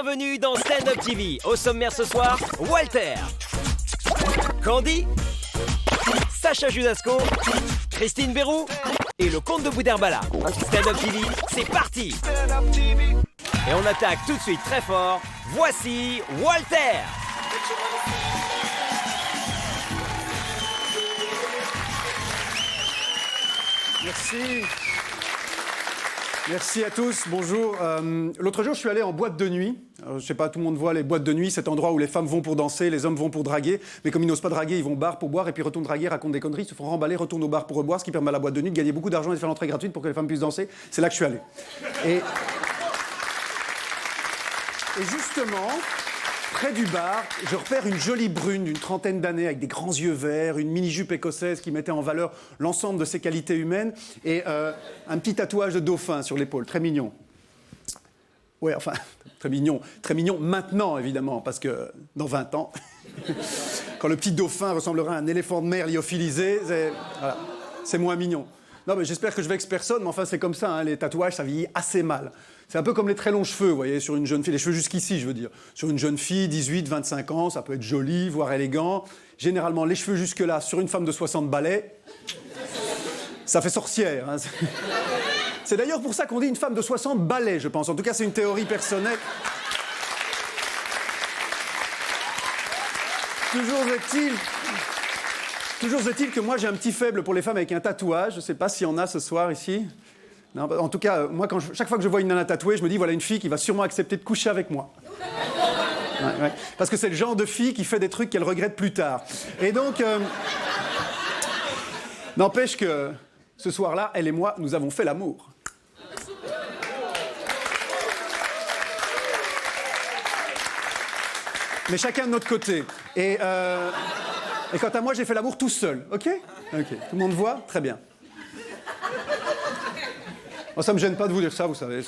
Bienvenue dans Stand Up TV. Au sommaire ce soir, Walter, Candy, Sacha Judasco, Christine Béroux et le comte de Boudherbala. Stand Up TV, c'est parti. Et on attaque tout de suite très fort. Voici Walter. Merci. Merci à tous, bonjour. L'autre jour, je suis allé en boîte de nuit. Alors, je sais pas, tout le monde voit les boîtes de nuit, cet endroit où les femmes vont pour danser, les hommes vont pour draguer. Mais comme ils n'osent pas draguer, ils vont au bar pour boire et puis retournent draguer, racontent des conneries, se font remballer, retournent au bar pour reboire, ce qui permet à la boîte de nuit de gagner beaucoup d'argent et de faire l'entrée gratuite pour que les femmes puissent danser. C'est là que je suis allé. Et justement, près du bar, je repère une jolie brune d'une trentaine d'années avec des grands yeux verts, une mini-jupe écossaise qui mettait en valeur l'ensemble de ses qualités humaines et un petit tatouage de dauphin sur l'épaule, très mignon. Ouais, enfin, très mignon maintenant évidemment, parce que dans 20 ans, quand le petit dauphin ressemblera à un éléphant de mer lyophilisé, c'est moins mignon. Non, mais j'espère que je vexe personne, mais enfin, c'est comme ça, hein, les tatouages, ça vieillit assez mal. C'est un peu comme les très longs cheveux, vous voyez, sur une jeune fille, les cheveux jusqu'ici, je veux dire. Sur une jeune fille, 18, 25 ans, ça peut être joli, voire élégant. Généralement, les cheveux jusque-là, sur une femme de 60 balais, ça fait sorcière. Hein. C'est d'ailleurs pour ça qu'on dit une femme de 60 balais, je pense. En tout cas, c'est une théorie personnelle. Toujours est-il que moi, j'ai un petit faible pour les femmes avec un tatouage. Je ne sais pas s'il y en a ce soir ici. Non, en tout cas, moi, chaque fois que je vois une nana tatouée, je me dis, voilà une fille qui va sûrement accepter de coucher avec moi. Ouais. Parce que c'est le genre de fille qui fait des trucs qu'elle regrette plus tard. Et donc, n'empêche que ce soir-là, elle et moi, nous avons fait l'amour. Mais chacun de notre côté. Et quant à moi, j'ai fait l'amour tout seul, ok. Tout le monde voit? Très bien. Moi, ça me gêne pas de vous dire ça, vous savez.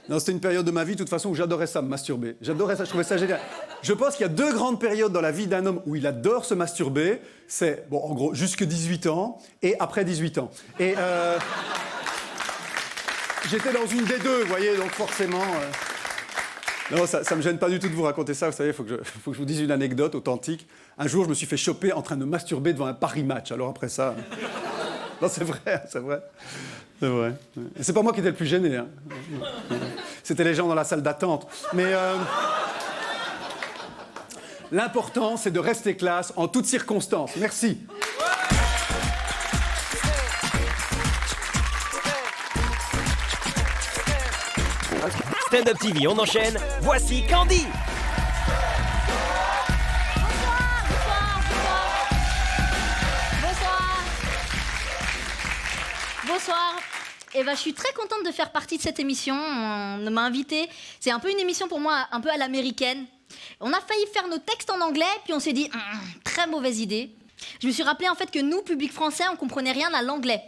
Non, c'était une période de ma vie, de toute façon, où j'adorais ça, me masturber. J'adorais ça, je trouvais ça génial. Je pense qu'il y a 2 grandes périodes dans la vie d'un homme où il adore se masturber. C'est, bon, en gros, jusque 18 ans et après 18 ans. Et j'étais dans une des deux, vous voyez, donc forcément... Non, ça me gêne pas du tout de vous raconter ça, vous savez, faut que je vous dise une anecdote authentique. Un jour, je me suis fait choper en train de masturber devant un Paris Match, alors après ça... Non, c'est vrai. Et c'est pas moi qui étais le plus gêné. Hein. C'était les gens dans la salle d'attente. Mais l'important, c'est de rester classe en toutes circonstances. Merci. Stand Up TV, on enchaîne. Voici Candy. Bonsoir. Eh ben, je suis très contente de faire partie de cette émission. On m'a invitée. C'est un peu une émission pour moi, un peu à l'américaine. On a failli faire nos textes en anglais, puis on s'est dit, très mauvaise idée. Je me suis rappelé en fait que nous, public français, on comprenait rien à l'anglais.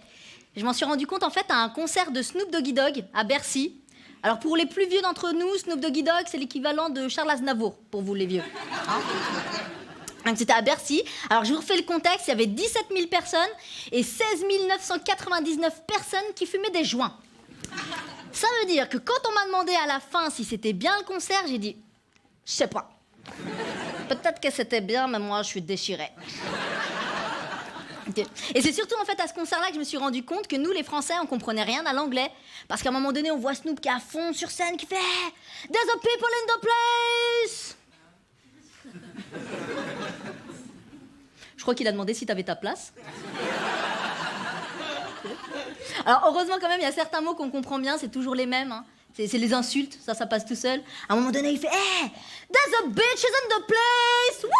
Je m'en suis rendu compte en fait à un concert de Snoop Doggy Dogg à Bercy. Alors pour les plus vieux d'entre nous, Snoop Doggy Dogg, c'est l'équivalent de Charles Aznavour, pour vous les vieux. Hein? Donc c'était à Bercy. Alors je vous refais le contexte, il y avait 17 000 personnes et 16 999 personnes qui fumaient des joints. Ça veut dire que quand on m'a demandé à la fin si c'était bien le concert, j'ai dit, je sais pas. Peut-être que c'était bien, mais moi je suis déchirée. Okay. Et c'est surtout en fait à ce concert-là que je me suis rendu compte que nous les Français on comprenait rien à l'anglais parce qu'à un moment donné on voit Snoop qui est à fond sur scène qui fait There's a people in the place. Je crois qu'il a demandé si t'avais ta place. Alors heureusement quand même il y a certains mots qu'on comprend bien, c'est toujours les mêmes. Hein. C'est les insultes, ça passe tout seul. À un moment donné il fait Hey, there's a bitch in the place. Woo!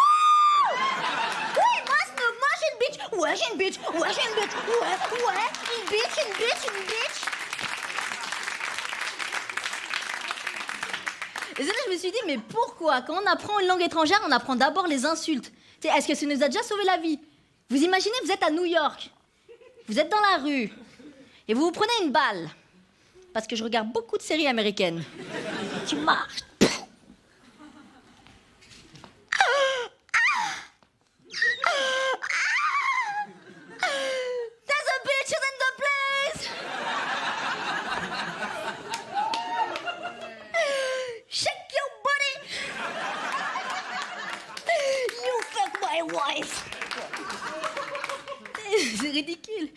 Oui, moi Snoop, moi j'ai une bitch. Ouais, j'ai une bitch. Ouais, j'ai une bitch. Ouais, une bitch. Et c'est là que je me suis dit, mais pourquoi, quand on apprend une langue étrangère, on apprend d'abord les insultes? Est-ce que ça nous a déjà sauvé la vie? Vous imaginez, vous êtes à New York, vous êtes dans la rue, et vous vous prenez une balle. Parce que je regarde beaucoup de séries américaines. Tu marches. There's a bitch in the place. Shake your C'est ridicule.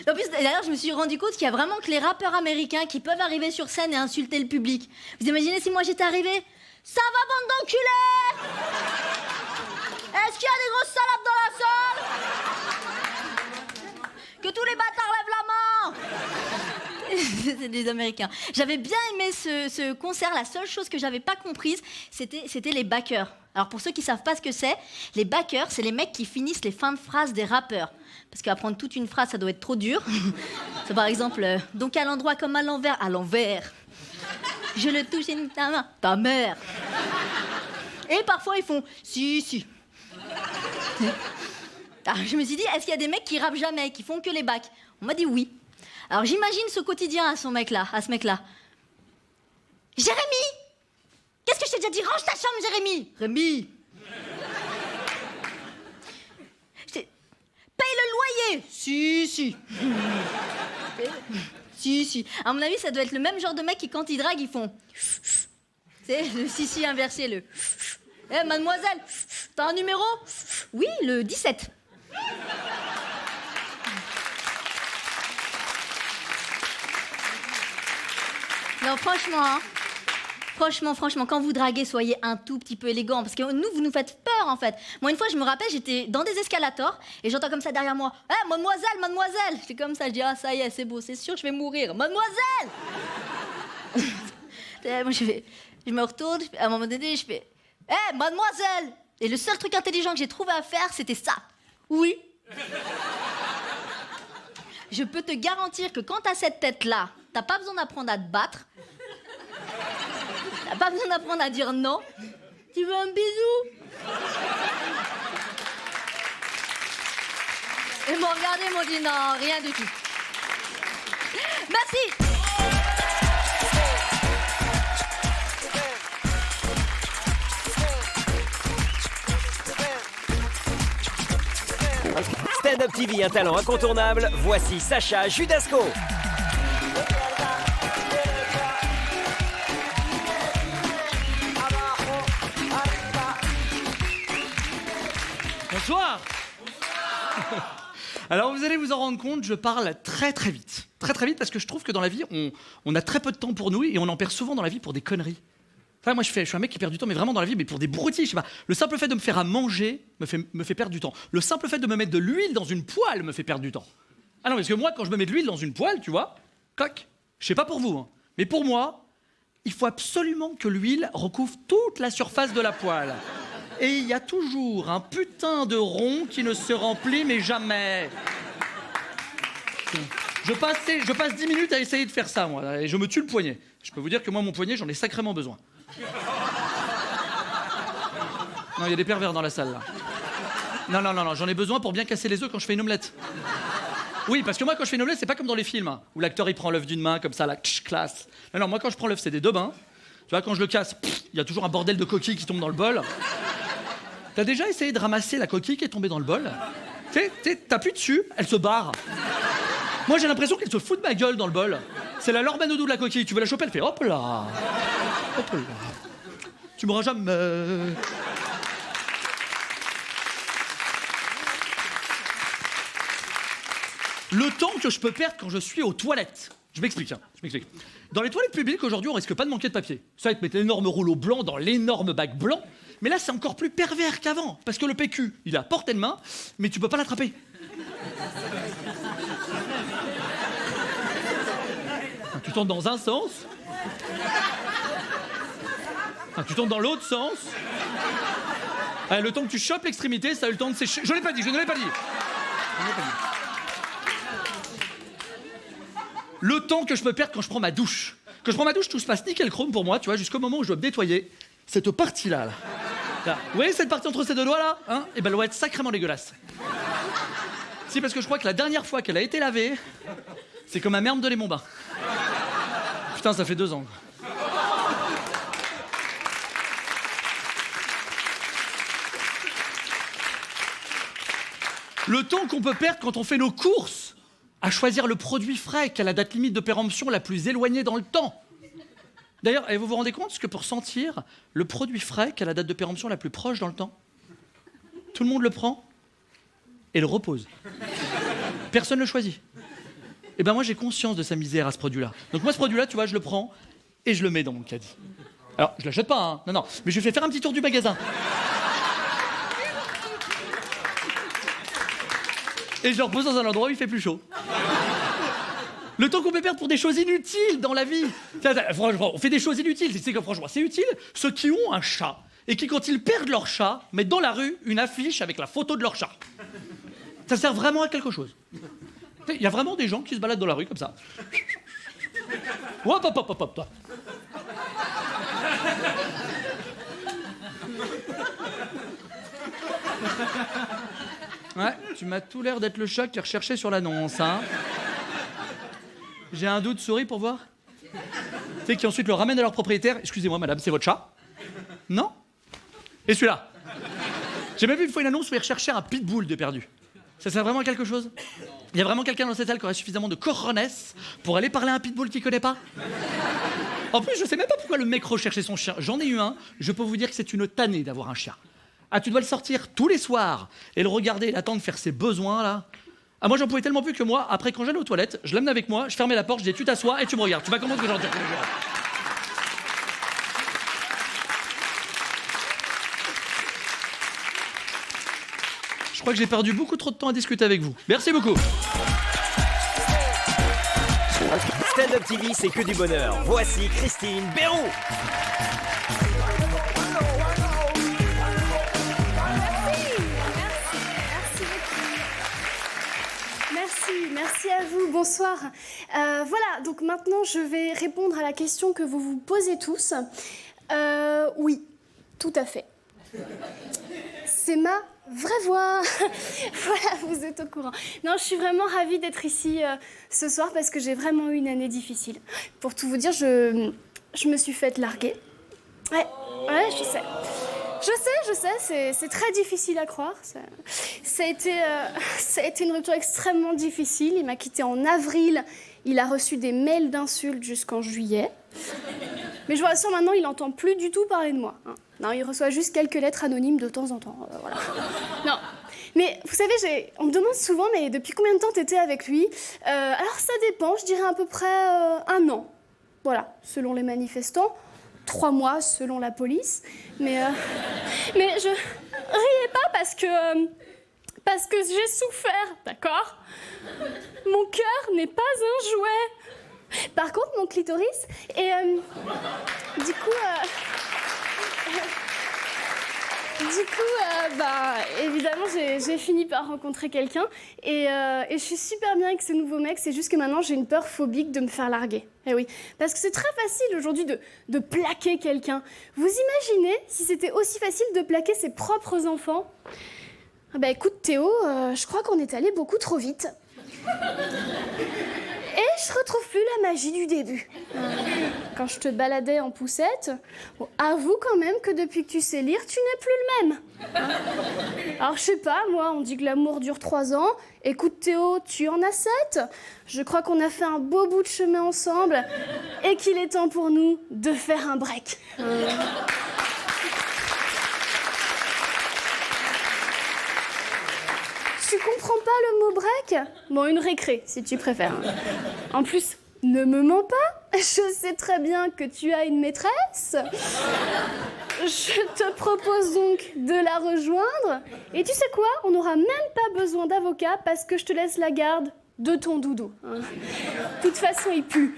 En plus, d'ailleurs, je me suis rendu compte qu'il y a vraiment que les rappeurs américains qui peuvent arriver sur scène et insulter le public. Vous imaginez si moi j'étais arrivée? Ça va, bande d'enculés? Est-ce qu'il y a des grosses salades dans la salle? Que tous les bâtards lèvent la main. C'est des Américains. J'avais bien aimé ce concert. La seule chose que j'avais pas comprise, c'était les backers. Alors pour ceux qui savent pas ce que c'est, les backers, c'est les mecs qui finissent les fins de phrases des rappeurs. Parce qu'apprendre toute une phrase, ça doit être trop dur. C'est par exemple, donc à l'endroit comme à l'envers. Je le touche et ta main, ta mère. Et parfois ils font si. Alors, je me suis dit, est-ce qu'il y a des mecs qui rappent jamais, qui font que les bacs? On m'a dit oui. Alors j'imagine ce quotidien à ce mec-là. Jérémy! Qu'est-ce que je t'ai déjà dit? Range ta chambre, Jérémy! Rémi! Paye le loyer! Si. Si. À mon avis, ça doit être le même genre de mec qui, quand ils draguent, ils font... C'est le si inversé, le... Eh, mademoiselle, t'as un numéro? Oui, le 17. Non, franchement, quand vous draguez, soyez un tout petit peu élégant. Parce que vous nous faites peur, en fait. Moi, une fois, je me rappelle, j'étais dans des escalators et j'entends comme ça derrière moi. Eh, mademoiselle! J'étais comme ça, je dis, ah, ça y est, c'est beau, c'est sûr, je vais mourir. Mademoiselle! Moi, je me retourne, à un moment donné, je fais, eh, mademoiselle! Et le seul truc intelligent que j'ai trouvé à faire, c'était ça. Oui. Je peux te garantir que quand t'as cette tête-là, t'as pas besoin d'apprendre à te battre. T'as pas besoin d'apprendre à dire non. Tu veux un bisou? Ils m'ont regardé, ils m'ont dit non, rien du tout. Merci. Stand Up TV, un talent incontournable. Voici Sacha Judasco. Bonsoir. Alors vous allez vous en rendre compte, je parle très vite. Très vite parce que je trouve que dans la vie, on a très peu de temps pour nous et on en perd souvent dans la vie pour des conneries. Enfin, moi je suis un mec qui perd du temps, mais vraiment dans la vie, mais pour des broutilles, je sais pas. Le simple fait de me faire à manger me fait perdre du temps. Le simple fait de me mettre de l'huile dans une poêle me fait perdre du temps. Ah non, parce que moi, quand je me mets de l'huile dans une poêle, tu vois, clac, je sais pas pour vous, hein, mais pour moi, il faut absolument que l'huile recouvre toute la surface de la poêle. Et il y a toujours un putain de rond qui ne se remplit, mais jamais. Je passe 10 minutes à essayer de faire ça, moi, et je me tue le poignet. Je peux vous dire que moi, mon poignet, j'en ai sacrément besoin. Non, il y a des pervers dans la salle, là. Non, j'en ai besoin pour bien casser les œufs quand je fais une omelette. Oui, parce que moi, quand je fais une omelette, c'est pas comme dans les films, hein, où l'acteur, il prend l'œuf d'une main, comme ça, là, classe. Non, moi, quand je prends l'œuf, c'est des deux bains. Tu vois, quand je le casse, il y a toujours un bordel de coquilles qui tombe dans le bol. T'as déjà essayé de ramasser la coquille qui est tombée dans le bol? T'appuies dessus, elle se barre. Moi, j'ai l'impression qu'elle se fout de ma gueule dans le bol. C'est la Lormanodou de la coquille. Tu veux la choper, elle fait hop là. Hop là. Tu m'auras jamais. Le temps que je peux perdre quand je suis aux toilettes. Je m'explique. Dans les toilettes publiques, aujourd'hui, on risque pas de manquer de papier. Ça, ils te mettent l'énorme rouleau blanc dans l'énorme bac blanc. Mais là, c'est encore plus pervers qu'avant. Parce que le PQ, il est à portée de main, mais tu peux pas l'attraper. Tu tournes dans un sens. Tu tournes dans l'autre sens. Le temps que tu chopes l'extrémité, ça a eu le temps de sécher. Je ne l'ai pas dit. Le temps que je me perde quand je prends ma douche. Quand je prends ma douche, tout se passe nickel chrome pour moi, tu vois, jusqu'au moment où je dois me nettoyer cette partie-là. Là. Vous voyez cette partie entre ces deux doigts-là, hein? Eh ben, elle doit être sacrément dégueulasse. Si, parce que je crois que la dernière fois qu'elle a été lavée, c'est comme ma mère me donnait mon bain. Putain, ça fait 2 ans. Le temps qu'on peut perdre quand on fait nos courses à choisir le produit frais qui a la date limite de péremption la plus éloignée dans le temps. D'ailleurs, vous vous rendez compte que pour sentir le produit frais qui a la date de péremption la plus proche dans le temps, tout le monde le prend et le repose. Personne ne le choisit. Et ben moi, j'ai conscience de sa misère à ce produit-là. Donc moi, ce produit-là, tu vois, je le prends et je le mets dans mon caddie. Alors, je l'achète pas, hein. Non, mais je lui fais faire un petit tour du magasin. Et je le repose dans un endroit où il fait plus chaud. Le temps qu'on peut perdre pour des choses inutiles dans la vie. Franchement, on fait des choses inutiles. C'est que franchement, c'est utile. Ceux qui ont un chat et qui, quand ils perdent leur chat, mettent dans la rue une affiche avec la photo de leur chat. Ça sert vraiment à quelque chose. Il y a vraiment des gens qui se baladent dans la rue comme ça. Hop, toi. Ouais, tu m'as tout l'air d'être le chat qui est recherché sur l'annonce, hein. J'ai un doute, souris pour voir. Tu sais, qui ensuite le ramènent à leur propriétaire. Excusez-moi, madame, c'est votre chat? Non? Et celui-là? J'ai même vu une fois une annonce où ils recherchaient un pitbull de perdu. Ça sert vraiment à quelque chose? Il y a vraiment quelqu'un dans cette salle qui aurait suffisamment de cojones pour aller parler à un pitbull qu'il connaît pas? En plus, je sais même pas pourquoi le mec recherchait son chien. J'en ai eu un, je peux vous dire que c'est une tannée d'avoir un chien. Ah, tu dois le sortir tous les soirs et le regarder et l'attendre faire ses besoins, là. Ah, moi, j'en pouvais tellement plus que moi, après, quand j'allais aux toilettes, je l'amenais avec moi, je fermais la porte, je disais, tu t'assois et tu me regardes. Tu vas comprendre ce que j'en dis tous les jours. Je crois que j'ai perdu beaucoup trop de temps à discuter avec vous. Merci beaucoup. Stand-up TV, c'est que du bonheur. Voici Christine Béroux. Merci à vous, bonsoir. Voilà, donc maintenant je vais répondre à la question que vous vous posez tous. Oui, tout à fait. C'est ma vraie voix. Voilà, vous êtes au courant. Non, je suis vraiment ravie d'être ici ce soir parce que j'ai vraiment eu une année difficile. Pour tout vous dire, je me suis faite larguer. Ouais, je sais. Je sais, c'est très difficile à croire. Ça a été une rupture extrêmement difficile. Il m'a quittée en avril. Il a reçu des mails d'insultes jusqu'en juillet. Mais je vous rassure, maintenant, il n'entend plus du tout parler de moi. Hein. Non, il reçoit juste quelques lettres anonymes de temps en temps. Voilà. Non. Mais vous savez, on me demande souvent, mais depuis combien de temps t'étais avec lui? Alors ça dépend, je dirais à peu près 1 an. Voilà, selon les manifestants. 3 mois selon la police. Mais je riais pas parce que j'ai souffert, d'accord? Mon cœur n'est pas un jouet. Par contre, mon clitoris et du coup, évidemment, j'ai fini par rencontrer quelqu'un et je suis super bien avec ce nouveau mec. C'est juste que maintenant, j'ai une peur phobique de me faire larguer. Eh oui, parce que c'est très facile aujourd'hui de plaquer quelqu'un. Vous imaginez si c'était aussi facile de plaquer ses propres enfants? Ah bah écoute Théo, je crois qu'on est allé beaucoup trop vite. Et je retrouve plus la magie du début. Quand je te baladais en poussette, bon, avoue quand même que depuis que tu sais lire, tu n'es plus le même. Hein? Alors je sais pas, moi, on dit que l'amour dure 3 ans. Écoute Théo, tu en as 7. Je crois qu'on a fait un beau bout de chemin ensemble et qu'il est temps pour nous de faire un break. Tu comprends pas le mot break? Bon, une récré, si tu préfères. En plus, ne me mens pas. Je sais très bien que tu as une maîtresse. Je te propose donc de la rejoindre. Et tu sais quoi? On n'aura même pas besoin d'avocat parce que je te laisse la garde de ton doudou. De toute façon, il pue.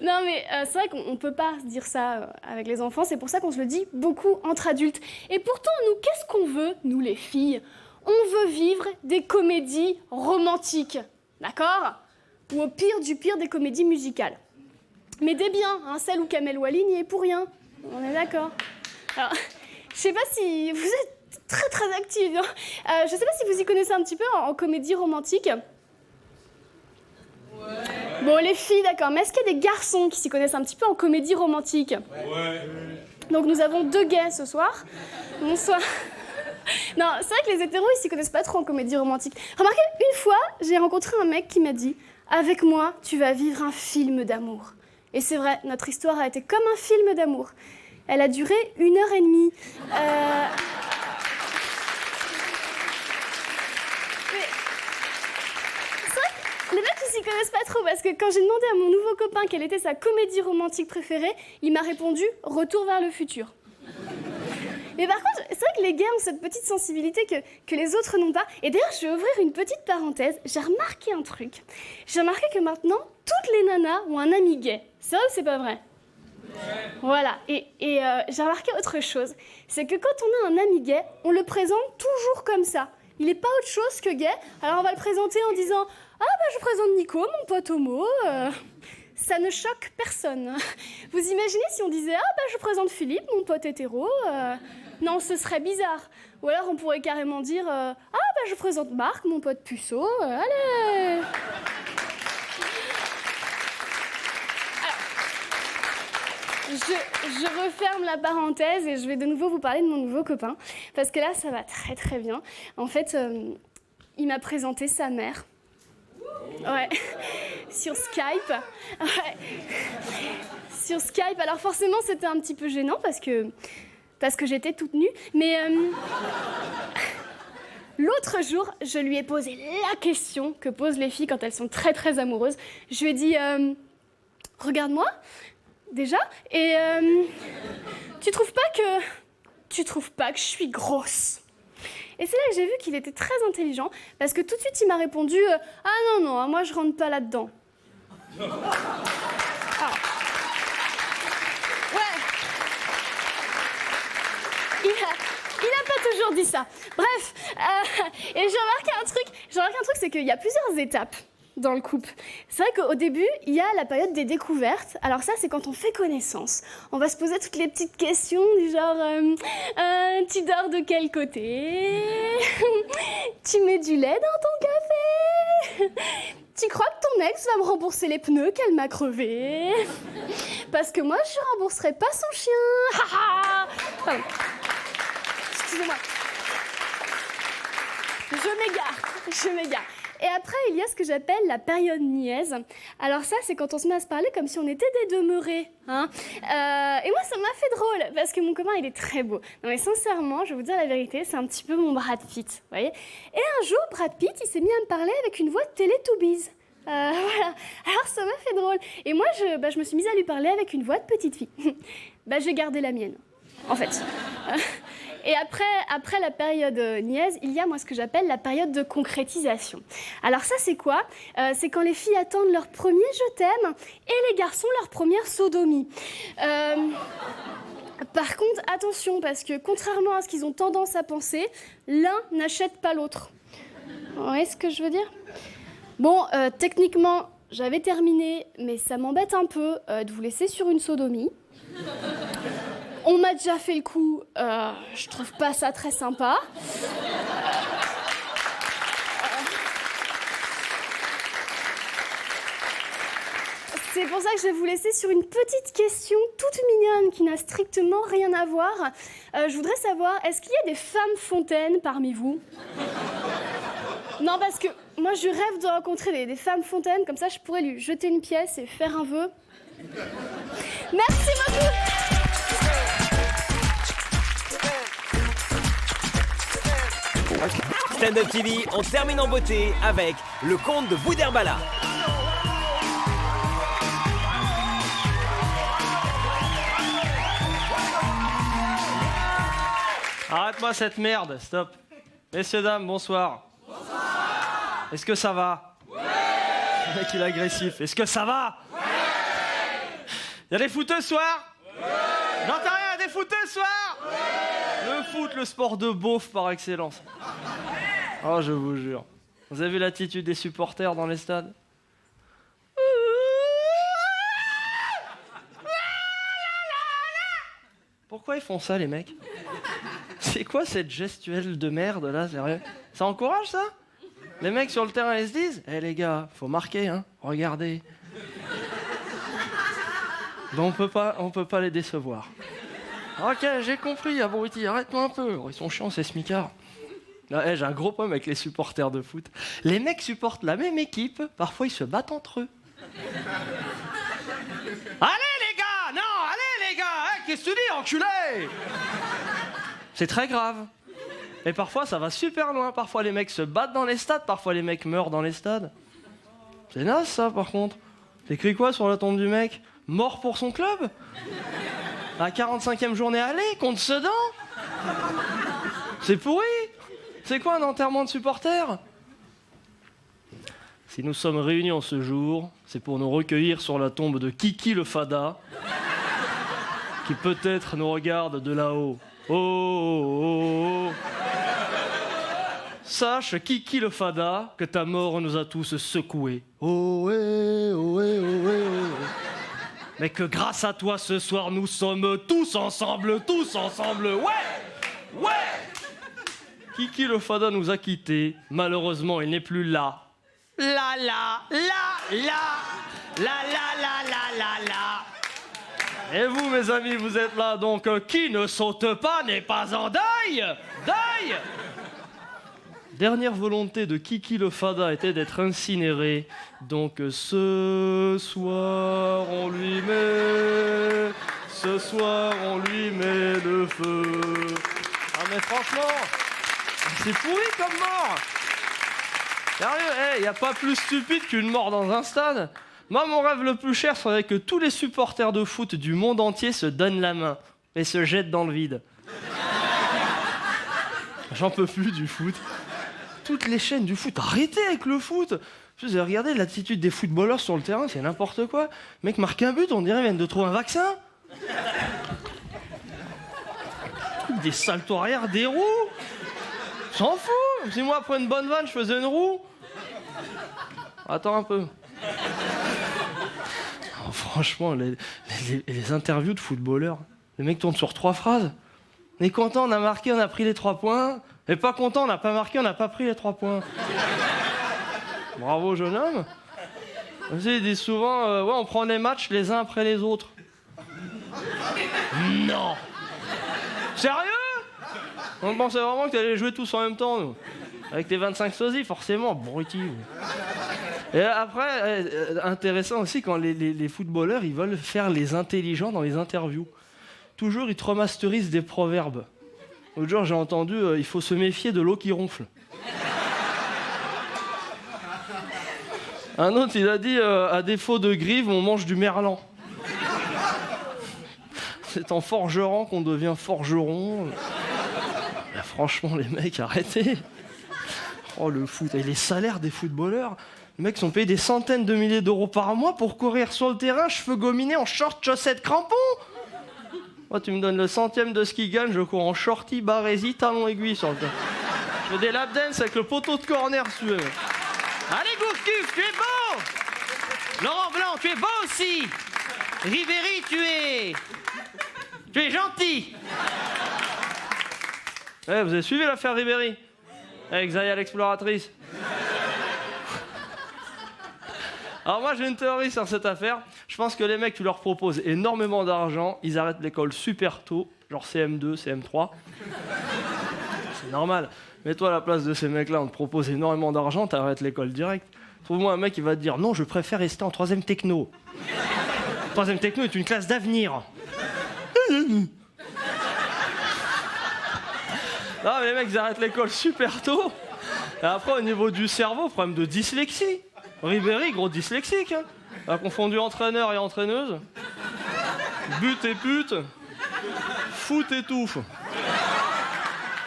Non mais c'est vrai qu'on peut pas se dire ça avec les enfants, c'est pour ça qu'on se le dit beaucoup entre adultes. Et pourtant, nous, qu'est-ce qu'on veut, nous les filles? On veut vivre des comédies romantiques, d'accord? Ou au pire du pire, des comédies musicales. Mais des biens, hein, celle où Kamel Wally n'y est pour rien. On est d'accord? Alors, je sais pas si vous êtes très très active, hein. Je sais pas si vous y connaissez un petit peu en comédie romantique. Bon, les filles, d'accord, mais est-ce qu'il y a des garçons qui s'y connaissent un petit peu en comédie romantique? Ouais. Donc nous avons 2 gays ce soir. Bonsoir. Non, c'est vrai que les hétéros, ils s'y connaissent pas trop en comédie romantique. Remarquez, une fois, j'ai rencontré un mec qui m'a dit « Avec moi, tu vas vivre un film d'amour. » Et c'est vrai, notre histoire a été comme un film d'amour. Elle a duré 1h30. connaissent pas trop parce que quand j'ai demandé à mon nouveau copain quelle était sa comédie romantique préférée, il m'a répondu « Retour vers le futur ». Mais par contre, c'est vrai que les gays ont cette petite sensibilité que les autres n'ont pas. Et d'ailleurs, je vais ouvrir une petite parenthèse. J'ai remarqué un truc. J'ai remarqué que maintenant, toutes les nanas ont un ami gay. C'est vrai ou c'est pas vrai ? Voilà. Et j'ai remarqué autre chose. C'est que quand on a un ami gay, on le présente toujours comme ça. Il n'est pas autre chose que gay. Alors on va le présenter en disant « Ah bah je présente Nico, mon pote homo. Ça ne choque personne. Vous imaginez si on disait « Ah bah je présente Philippe, mon pote hétéro. Non, ce serait bizarre. Ou alors on pourrait carrément dire « Ah bah je présente Marc, mon pote puceau. Allez !» Je referme la parenthèse et je vais de nouveau vous parler de mon nouveau copain. Parce que là, ça va très très bien. En fait, il m'a présenté sa mère. Ouais. Sur Skype. Ouais. Sur Skype. Alors forcément, c'était un petit peu gênant parce que j'étais toute nue. Mais l'autre jour, je lui ai posé la question que posent les filles quand elles sont très très amoureuses. Je lui ai dit « Regarde-moi ». Déjà, et tu trouves pas que je suis grosse ? Et c'est là que j'ai vu qu'il était très intelligent, parce que tout de suite il m'a répondu ah non, moi je rentre pas là-dedans. Alors, ouais. Il a pas toujours dit ça. Bref, et j'ai remarqué un truc, c'est qu'il y a plusieurs étapes dans le couple. C'est vrai qu'au début, il y a la période des découvertes. Alors ça, c'est quand on fait connaissance. On va se poser toutes les petites questions du genre tu dors de quel côté ? Tu mets du lait dans ton café ? Tu crois que ton ex va me rembourser les pneus qu'elle m'a crevés ? Parce que moi, je rembourserai pas son chien. Pardon. Excusez-moi. Je m'égare. Et après, il y a ce que j'appelle la période niaise. Alors ça, c'est quand on se met à se parler comme si on était des demeurés. Hein. Et moi, ça m'a fait drôle, parce que mon copain, il est très beau. Non mais sincèrement, je vais vous dire la vérité, c'est un petit peu mon Brad Pitt, vous voyez. Et un jour, Brad Pitt, il s'est mis à me parler avec une voix de Teletubbies. Voilà. Alors ça m'a fait drôle. Et moi, je me suis mise à lui parler avec une voix de petite fille. J'ai gardé la mienne, en fait. Et après la période niaise, il y a moi ce que j'appelle la période de concrétisation. Alors ça, c'est quoi ? C'est quand les filles attendent leur premier « je t'aime » et les garçons leur première sodomie. Par contre, attention, parce que contrairement à ce qu'ils ont tendance à penser, l'un n'achète pas l'autre. Vous voyez ce que je veux dire ? Bon, techniquement, j'avais terminé, mais ça m'embête un peu de vous laisser sur une sodomie. On m'a déjà fait le coup, je trouve pas ça très sympa. C'est pour ça que je vais vous laisser sur une petite question toute mignonne qui n'a strictement rien à voir. Je voudrais savoir, est-ce qu'il y a des femmes fontaines parmi vous ? Non, parce que moi je rêve de rencontrer des femmes fontaines, comme ça je pourrais lui jeter une pièce et faire un vœu. Merci beaucoup. Stand-up TV, on termine en beauté avec le conte de Boudherbala. Arrête-moi cette merde, stop. Messieurs, dames, bonsoir. Bonsoir. Est-ce que ça va ? Ouais. Le mec, il est agressif. Est-ce que ça va ? Ouais. Y'a des footeux ce soir ? Ouais. J'entends rien, des footeux ce soir ? Ouais. Le foot, le sport de beauf par excellence. Oh, je vous jure. Vous avez vu l'attitude des supporters dans les stades ? Pourquoi ils font ça, les mecs ? C'est quoi cette gestuelle de merde, là, sérieux ? Ça encourage, ça ? Les mecs sur le terrain, ils se disent « Eh, les gars, faut marquer, hein, regardez. » Ben, on peut pas les décevoir. Ok, j'ai compris, abruti, arrête-moi un peu. Ils sont chiants, ces smicards. Là, j'ai un gros problème avec les supporters de foot. Les mecs supportent la même équipe, parfois ils se battent entre eux. Allez les gars, non, allez les gars, hein, qu'est-ce que tu dis, enculé ? C'est très grave. Et parfois ça va super loin, parfois les mecs se battent dans les stades, parfois les mecs meurent dans les stades. C'est naze ça par contre. T'écris quoi sur la tombe du mec? Mort pour son club? La 45e journée aller contre Sedan? C'est pourri. C'est quoi un enterrement de supporters? Si nous sommes réunis en ce jour, c'est pour nous recueillir sur la tombe de Kiki le Fada, qui peut-être nous regarde de là-haut. Oh, oh, oh, oh. Sache, Kiki le Fada, que ta mort nous a tous secoués. Oh, eh, oh, eh, oh, eh, oh. Mais que grâce à toi, ce soir, nous sommes tous ensemble, ouais! Kiki le Fada nous a quittés. Malheureusement, il n'est plus là. La. Et vous, mes amis, vous êtes là, donc qui ne saute pas n'est pas en deuil. Dernière volonté de Kiki le Fada était d'être incinéré. Donc ce soir, on lui met le feu. Ah mais franchement, c'est pourri comme mort. Sérieux, y a pas plus stupide qu'une mort dans un stade. Moi, mon rêve le plus cher serait que tous les supporters de foot du monde entier se donnent la main et se jettent dans le vide. J'en peux plus du foot. Toutes les chaînes du foot, arrêtez avec le foot. Vous avez regardé l'attitude des footballeurs sur le terrain, c'est n'importe quoi. Le mec marque un but, on dirait qu'ils viennent de trouver un vaccin. Des saltos arrière, des roues. S'en fout. Si moi, après une bonne vanne, je faisais une roue. Attends un peu. Oh, franchement, les interviews de footballeurs, les mecs tournent sur 3 phrases. On est content, on a marqué, on a pris les 3 points. Et pas content, on n'a pas marqué, on n'a pas pris les 3 points. Bravo, jeune homme. Ils disent souvent, ouais, on prend les matchs les uns après les autres. Non. Sérieux? On pensait vraiment que t'allais jouer tous en même temps, nous. Avec tes 25 sosies, forcément, abruti. Et après, intéressant aussi, quand les footballeurs, ils veulent faire les intelligents dans les interviews. Toujours, ils te remasterisent des proverbes. L'autre jour, j'ai entendu, il faut se méfier de l'eau qui ronfle. Un autre, il a dit, à défaut de grive, on mange du merlan. C'est en forgeron qu'on devient forgeron. Là, franchement, les mecs, arrêtez. Oh, le foot. Et les salaires des footballeurs, les mecs sont payés des centaines de milliers d'euros par mois pour courir sur le terrain, cheveux gominés, en short, chaussettes, crampons. Moi, tu me donnes le centième de ce qu'ils gagnent, je cours en shorty, barésie, talons aiguilles sur le terrain. Je fais des lap dance avec le poteau de corner, si tu veux. Allez, Gourcuff, tu es beau! Laurent Blanc, tu es beau aussi! Ribéry, tu es gentil! Vous avez suivi l'affaire Ribéry? Avec Zaya l'exploratrice. Alors moi, j'ai une théorie sur cette affaire. Je pense que les mecs, tu leur proposes énormément d'argent, ils arrêtent l'école super tôt, genre CM2, CM3. C'est normal. Mets-toi à la place de ces mecs-là, on te propose énormément d'argent, t'arrêtes l'école direct. Trouve-moi un mec qui va te dire « Non, je préfère rester en 3e techno. » 3e techno est une classe d'avenir. Non, mais les mecs, ils arrêtent l'école super tôt. Et après, au niveau du cerveau, problème de dyslexie. Ribéry, gros dyslexique. Hein. Il a confondu entraîneur et entraîneuse. But et pute. Foot et touffe.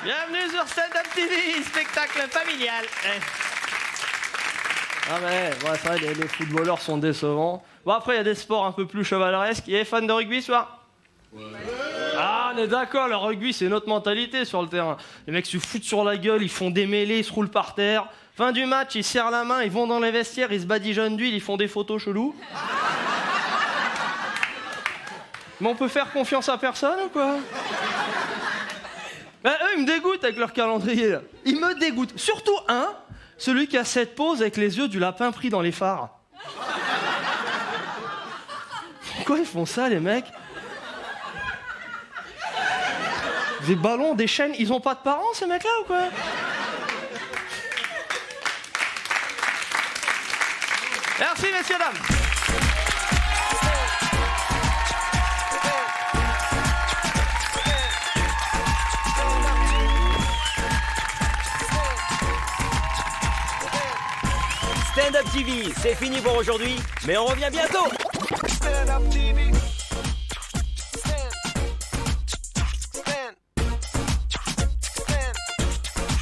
Bienvenue sur Stand Up TV, spectacle familial. Ah mais, ouais, c'est vrai, les footballeurs sont décevants. Bon, après, il y a des sports un peu plus chevaleresques. Il y a des fans de rugby ce soir? Ouais. Ah, on est d'accord, le rugby, c'est une autre mentalité sur le terrain. Les mecs se foutent sur la gueule, ils font des mêlées, ils se roulent par terre. Fin du match, ils serrent la main, ils vont dans les vestiaires, ils se badigeonnent d'huile, ils font des photos cheloues. Mais on peut faire confiance à personne ou quoi? Ben, eux, ils me dégoûtent avec leur calendrier, là. Ils me dégoûtent. Surtout un, celui qui a cette pose avec les yeux du lapin pris dans les phares. Pourquoi ils font ça, les mecs? Des ballons, des chaînes, ils ont pas de parents, ces mecs-là, ou quoi? Merci, messieurs, dames. Stand Up TV, c'est fini pour aujourd'hui, mais on revient bientôt. Stand Up TV.